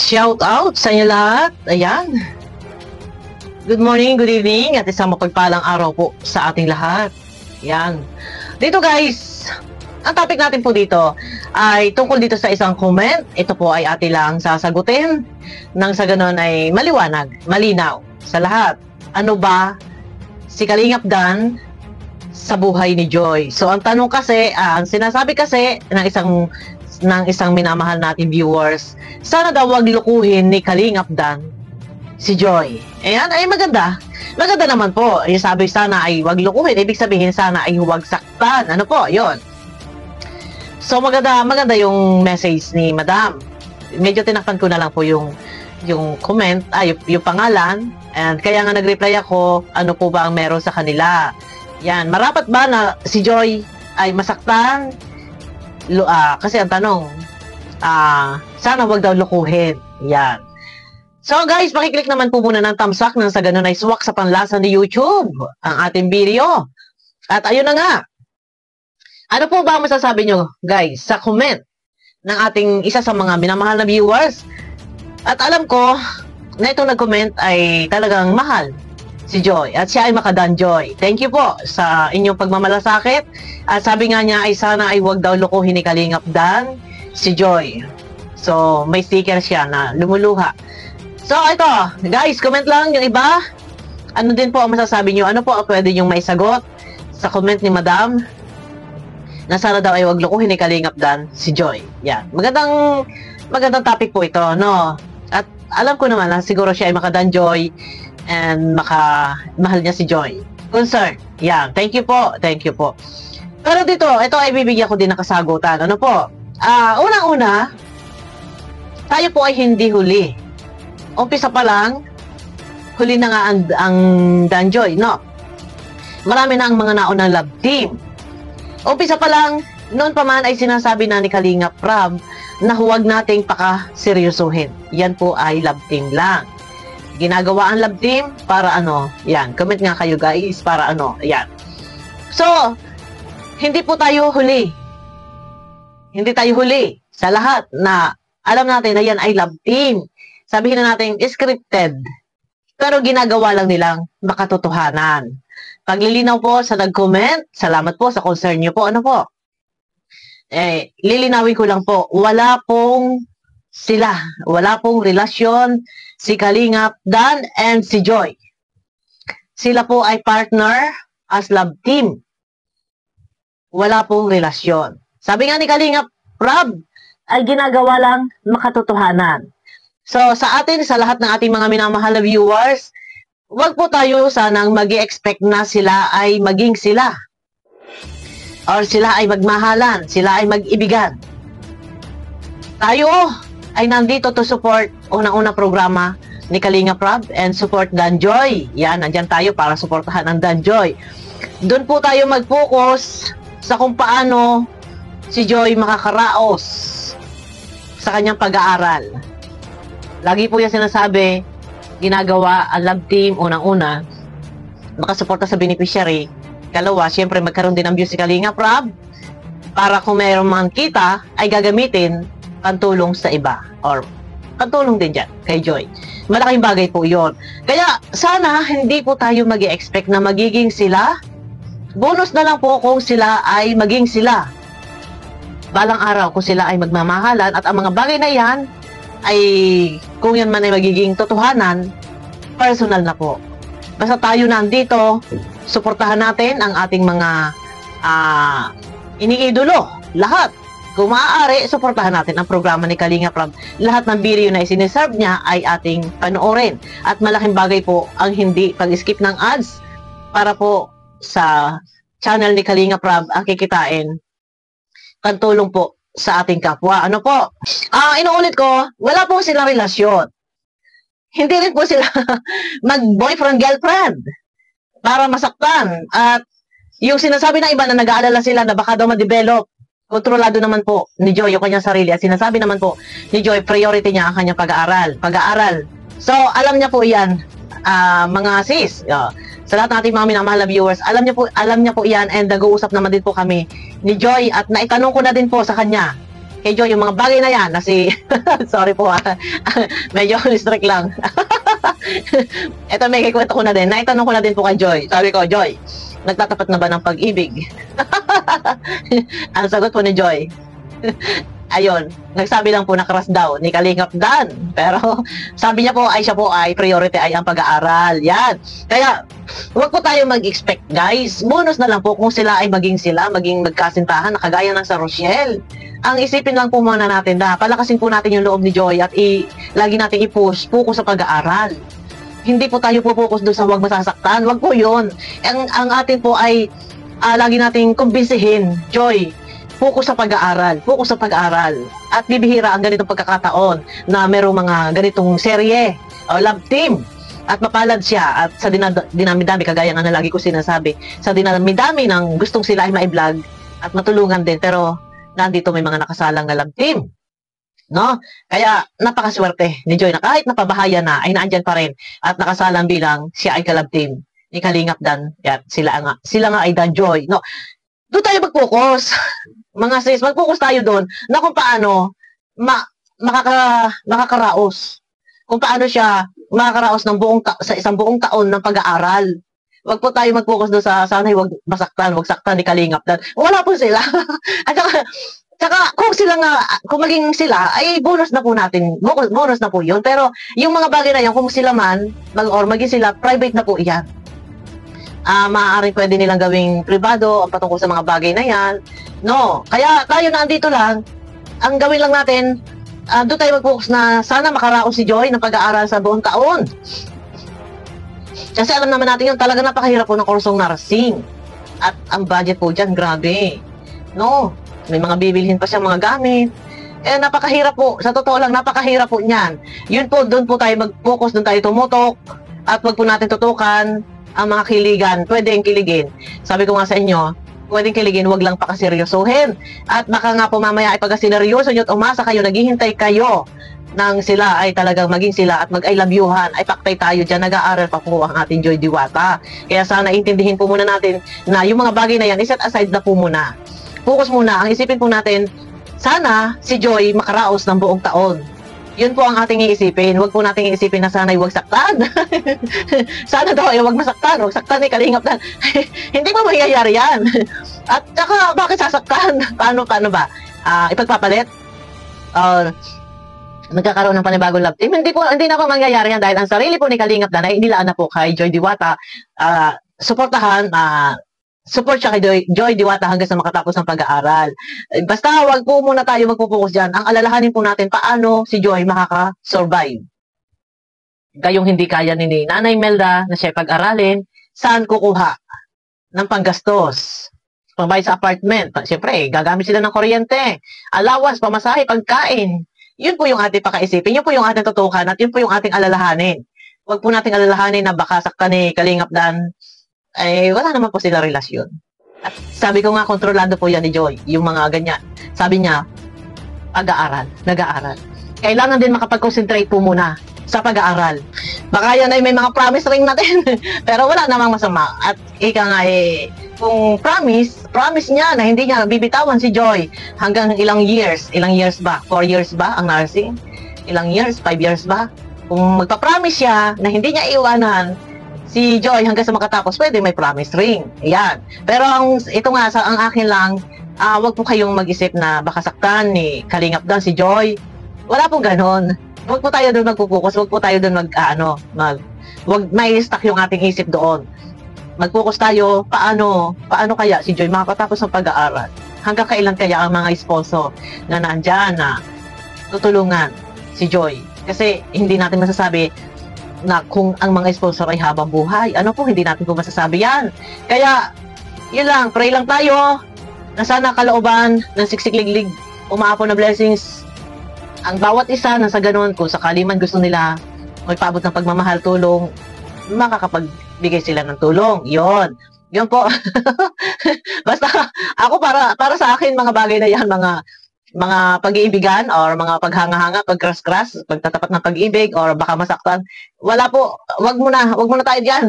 Shout out sa inyo lahat. Ayan. Good morning, good evening, at isang mapagpalang araw po sa ating lahat. Ayan. Dito guys, ang topic natin po dito ay tungkol dito sa isang comment. Ito po ay atin lang sasagutin nang sa ganon ay maliwanag, malinaw sa lahat. Ano ba si Kalingap Dan sa buhay ni Joy? So ang tanong kasi, ang sinasabi kasi ng isang minamahal natin viewers, sana daw wag lukuhin ni Kalingap Dan si Joy. Ayan, ay maganda. Maganda naman po. Yung sabi sana ay wag lukuhin, ibig sabihin sana ay huwag saktan. Ano po, yon. So maganda yung message ni Madam. Medyo tinakpan ko na lang po yung comment, yung pangalan. And kaya nga nag-reply ako, ano po ba ang meron sa kanila? Yan, marapat ba na si Joy ay masaktan? Kasi ang tanong, sana wag daw lukuhin. Yan. So guys, pakiclick naman po muna ng thumbs up nang sa ganun ay swak sa panlasa ni YouTube ang ating video. At ayun na nga. Ano po ba ang masasabi nyo guys sa comment ng ating isa sa mga minamahal na viewers? At alam ko na itong nag-comment ay talagang mahal si Joy at siya ay makadan Joy. Thank you po sa inyong pagmamalasakit. At sabi nga niya ay sana ay wag daw lukuhin ni Kalingap Dan si Joy. So may sticker siya na lumuluha. So ito, guys, comment lang yung iba. Ano din po ang masasabi nyo? Ano po ang pwede nyong maisagot sa comment ni Madam na sana daw ay wag lukuhin ni Kalingap Dan si Joy. Yan. Magandang topic po ito, no? At alam ko naman na siguro siya ay makadan Joy and mahal niya si Joy. Concern. Yan. Thank you po. Thank you po. Pero dito, ito ay bibigyan ko din ng kasagutan. Ano po? Unang-una, tayo po ay hindi huli. Umpisa pa lang, huli na nga ang Dan Joy, no? Marami na ang mga naunang love team. Umpisa pa lang, noon pa man ay sinasabi na ni Kalingap Rab na huwag nating paka-seryosuhin. Yan po ay love team lang. Ginagawa ang love team para ano? Yan, comment nga kayo guys, para ano? Yan. So, hindi po tayo huli. Hindi tayo huli sa lahat na alam natin na yan ay love team. Sabihin na natin, scripted. Pero ginagawa lang nilang makatotohanan. Paglilinaw po sa nag-comment, salamat po sa concern nyo po. Ano po? Lilinawin ko lang po, wala pong sila. Wala pong relasyon si Kalingap Dan and si Joy. Sila po ay partner as love team. Wala pong relasyon. Sabi nga ni Kalingap Rab, ay ginagawa lang makatotohanan. So, sa atin, sa lahat ng ating mga minamahal na viewers, wag po tayo sanang mag-i-expect na sila ay maging sila. Or sila ay magmahalan, sila ay mag-ibigan. Tayo ay nandito to support unang-una programa ni Kalingap Rab and support Dan Joy. Yan, nandyan tayo para supportahan ang Dan Joy. Doon po tayo mag-focus sa kung paano si Joy makakaraos sa kanyang pag-aaral. Lagi po yung sinasabi, ginagawa ang love team, unang-una, makasuporta sa beneficiary. Kalawa, syempre magkaroon din ng views si Kalingap Rab para kung mayroon man kita, ay gagamitin pantulong sa iba. Or pantulong din dyan kay Joy. Malaking bagay po yon. Kaya sana hindi po tayo mag-i-expect na magiging sila. Bonus na lang po kung sila ay maging sila. Balang araw kung sila ay magmamahalan at ang mga bagay na yan ay kung yan man ay magiging totohanan, personal na po. Basta tayo nandito, suportahan natin ang ating mga iniidolo. Lahat. Kung maaari, suportahan natin ang programa ni Kalingap Rab. Lahat ng video na isiniserve niya ay ating panoorin. At malaking bagay po ang hindi pag-skip ng ads para po sa channel ni Kalingap Rab ang kikitain. Pantulong po sa ating kapwa. Ano po? Inuulit ko, wala po silang relasyon. Hindi rin po sila mag-boyfriend-girlfriend para masaktan. At yung sinasabi ng iba na nag-aalala sila na baka daw ma-develop, kontrolado naman po ni Joy yung kanyang sarili. At sinasabi naman po ni Joy, priority niya ang kanyang pag-aaral. So, alam niya po yan, mga sis. Sa lahat ng ating mga minamahal na viewers, alam niya po yan and nag-uusap naman din po kami ni Joy at naitanong ko na din po sa kanya kay Joy, yung mga bagay na yan, na si, sorry po medyo strict lang. Ito, may kikwento ko na din. Naitanong ko na din po kay Joy. Sabi ko, Joy, nagtatapat na ba ng pag-ibig? Ang sagot po ni Joy, ayun, nagsabi lang po na crush daw ni Kalingap Dan. Pero sabi niya po ay siya po ay priority ay ang pag-aaral. Yan. Kaya huwag po tayo mag-expect, guys. Bonus na lang po kung sila ay maging magkasintahan na kagaya ng sa Rochelle. Ang isipin lang po muna natin na palakasin po natin yung loob ni Joy at lagi natin i-push focus sa pag-aaral. Hindi po tayo po-focus doon sa huwag masasaktan. Huwag po yun. Ang atin po ay lagi nating kumbinsihin, Joy, focus sa pag-aaral. Focus sa pag-aaral. At bibihira ang ganitong pagkakataon na merong mga ganitong serye o love team. At mapalad siya. At sa dinami-dami, kagaya nga na lagi ko sinasabi, sa dinami-dami ng gustong sila ay ma-vlog at matulungan din. Pero nandito may mga nakasalang na love team. No? Kaya napakaswerte ni Joy na kahit napabahaya na ay naandyan pa rin at nakasalang bilang siya ay kalab team ni Kalingap Dan. Yan, sila nga ay Dan Joy. No? Doon tayo mag-focus. Mga sis, mag-focus tayo doon na kung paano makakaraos. Kung paano siya makakaraos ng sa isang buong taon ng pag-aaral. Wag po tayo mag-focus doon sa sana'y wag saktan ni Kalingap Dan. Wala po sila. At saka kung maging sila, ay bonus na po natin. Bonus na po yun. Pero yung mga bagay na yan, kung sila man, maging sila, private na po yan. Maaaring pwede nilang gawing privado ang patungkol sa mga bagay na yan. No. Kaya tayo na andito lang, ang gawin lang natin, doon tayo mag-focus na sana makaraos si Joy ng pag-aaral sa buong taon. Kasi alam naman natin yun, talaga napakahirap po ng kursong nursing. At ang budget po dyan, grabe. No, may mga bibilhin pa siyang mga gamit. Napakahirap po. Sa totoo lang, napakahirap po niyan. Yun po, doon po tayo mag-focus, doon tayo tumutok. At wag po natin tutukan ang mga kiligan. Pwedeng kiligin. Sabi ko nga sa inyo, pwedeng kiligin, wag lang pakaseryosohin. At baka nga po mamaya ay pagkaseryoso nyo at umasa kayo, naghihintay kayo nang sila ay talagang maging sila at mag-I love youhan, ay paktay tayo dyan, nag-aaral pa po ang ating Joy Diwata. Kaya sana intindihin po muna natin na yung mga bagay na yan, iset aside na po muna. Focus muna, ang isipin po natin, sana si Joy makaraos ng buong taon. Yun po ang ating iisipin. Huwag po nating iisipin na sana'y huwag saktan. Sana daw ay huwag masaktan, huwag saktan ni Kalingap Dan. Hindi mo mangyayari yan. At saka, bakit sasaktan? Paano ba? Ipagpapalit? Nagkakaroon ng panibagong love team. Hindi na po mangyayari yan dahil ang sarili po ni Kalingap Dan ay inilaan na po kay Joy Diwata. Support siya kay Joy Diwata hanggang sa makatapos ng pag-aaral. Basta wag po muna tayo magpo-focus dyan. Ang alalahanin po natin paano si Joy makaka-survive. Gayong hindi kaya ni Nanay Melda na siya pag-aralin, saan kukuha ng panggastos? Pambayad sa apartment. Siyempre, gagamit sila ng kuryente. Allowance, pamasahe, pagkain. Yun po yung ating pakaisipin, yun po yung ating tutukan, at yun po yung ating alalahanin. Huwag po nating alalahanin na baka saktan ni Kalingap Dan, ay wala naman po sila relasyon. At sabi ko nga, kontrolado po yan ni Joy, yung mga ganyan. Sabi niya, pag-aaral, nag-aaral. Kailangan din makapag-concentrate po muna sa pag-aaral. Baka yan ay may mga promise ring natin, pero wala namang masama. At ika nga kung promise niya na hindi niya bibitawan si Joy hanggang ilang years ba? 4 years ba ang nursing? Ilang years? 5 years ba? Kung magpa-promise siya na hindi niya iwanan si Joy hanggang sa makatapos, pwede may promise ring. Ayan. Pero ito nga, ang akin lang, wag po kayong mag-isip na baka saktan ni Kalingap Dan si Joy. Wala pong ganon. Wag po tayo doon magpupukus, wag po tayo doon wag may stuck yung ating isip doon. Mag-focus tayo, paano kaya si Joy makakatapos ng pag-aaral? Hanggang kailan kaya ang mga sponsor na nandyan na tutulungan si Joy? Kasi hindi natin masasabi na kung ang mga sponsor ay habang buhay. Ano po, hindi natin po masasabi yan. Kaya, yun lang, pray lang tayo na sana kalooban ng siksikliglig, umaapon na blessings ang bawat isa na sa ganun, kung sakali man gusto nila magpaabot ng pagmamahal, tulong, makakapagbigay sila ng tulong. Yun po. Basta ako para sa akin mga bagay na yan, mga pag-iibigan or mga paghanga-hanga, pagkras-kras, pagtatapat ng pag-ibig or baka masaktan. Wala po, wag muna tayo diyan.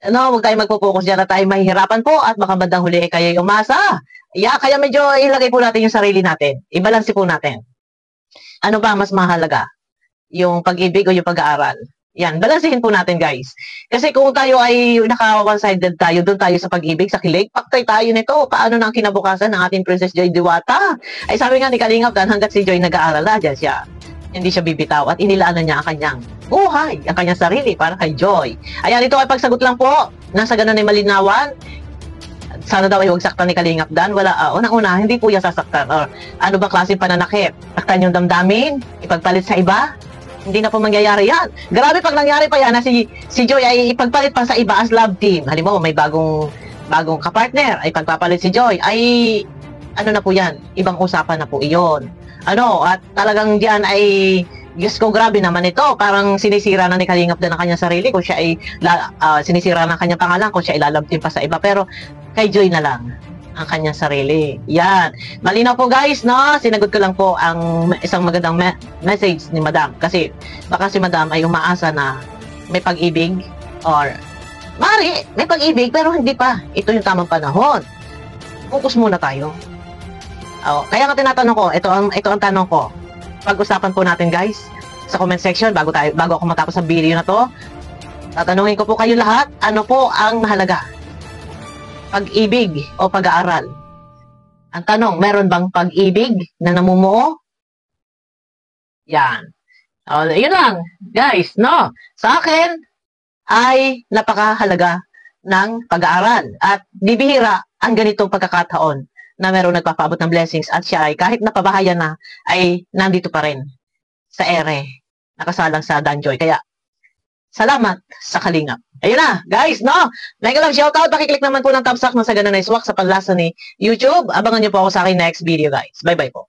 Wag tayo magpo-focus diyan na tayo mahihirapan po at baka bandang huli kayo umasa Yeah, kaya medyo ilagay po natin yung sarili natin. Ibalanse po natin. Ano ba mas mahalaga? Yung pag-ibig o yung pag-aaral? Yan, balansehin po natin guys. Kasi kung tayo ay naka-one-sided tayo, doon tayo sa pag-ibig, sa kilig, paktay tayo nito. Paano na ang kinabukasan ng ating Princess Joy Diwata? Ay sabi nga ni Kalingap Dan, hanggat si Joy nag-aaral na, dyan siya. Hindi siya bibitaw at inilaanan niya ang kanyang buhay, ang kanyang sarili para kay Joy. Ayan, ito ay pagsagot lang po. Nasa ganun ay malinawan. Sana daw ay huwag saktan ni Kalingap Dan. Wala, unang-una, hindi po yan sasaktan. Or ano ba klaseng pananakit? Saktan yung damdamin? Ipagpalit sa iba? Hindi na po mangyayari yan. Grabe pag nangyari pa yan na si Joy ay ipagpalit pa sa iba as love team. Halimbawa, may bagong kapartner, ay pagpapalit si Joy, ay ano na po yan, ibang usapan na po iyon. At talagang diyan ay, Diyos ko, grabe naman ito. Parang sinisira na ni Kalingap Dan ang kanyang sarili kung siya ay sinisira ng kanyang pangalan kung siya ay lalabtin pa sa iba. Pero kay Joy na lang ang kanyang sarili. Yan. Malinaw po guys, no? Sinagot ko lang po ang isang magandang message ni Madam. Kasi baka si Madam ay umaasa na may pag-ibig or mari, may pag-ibig pero hindi pa. Ito yung tamang panahon. Focus muna tayo. Kaya nga tinatanong ko, ito ang tanong ko. Pag-usapan po natin guys sa comment section bago ako matapos sa video na to. Tatanungin ko po kayo lahat, ano po ang mahalaga? Pag-ibig o pag-aaral? Ang tanong, meron bang pag-ibig na namumuo? Yan. Yun lang, guys, no? Sa akin, ay napakahalaga ng pag-aaral. At bibihira ang ganitong pagkakataon na meron nagpapaabot ng blessings at siya ay kahit napabahayan na, ay nandito pa rin sa ere, nakasalang sa Danjoy. Kaya, salamat sa Kalingap. Ayun na, guys, no? Mega lang shoutout. Pakiclick naman po ng thumbs up na sa ganun na iswak sa panlasa ni YouTube. Abangan niyo po ako sa aking next video, guys. Bye-bye po.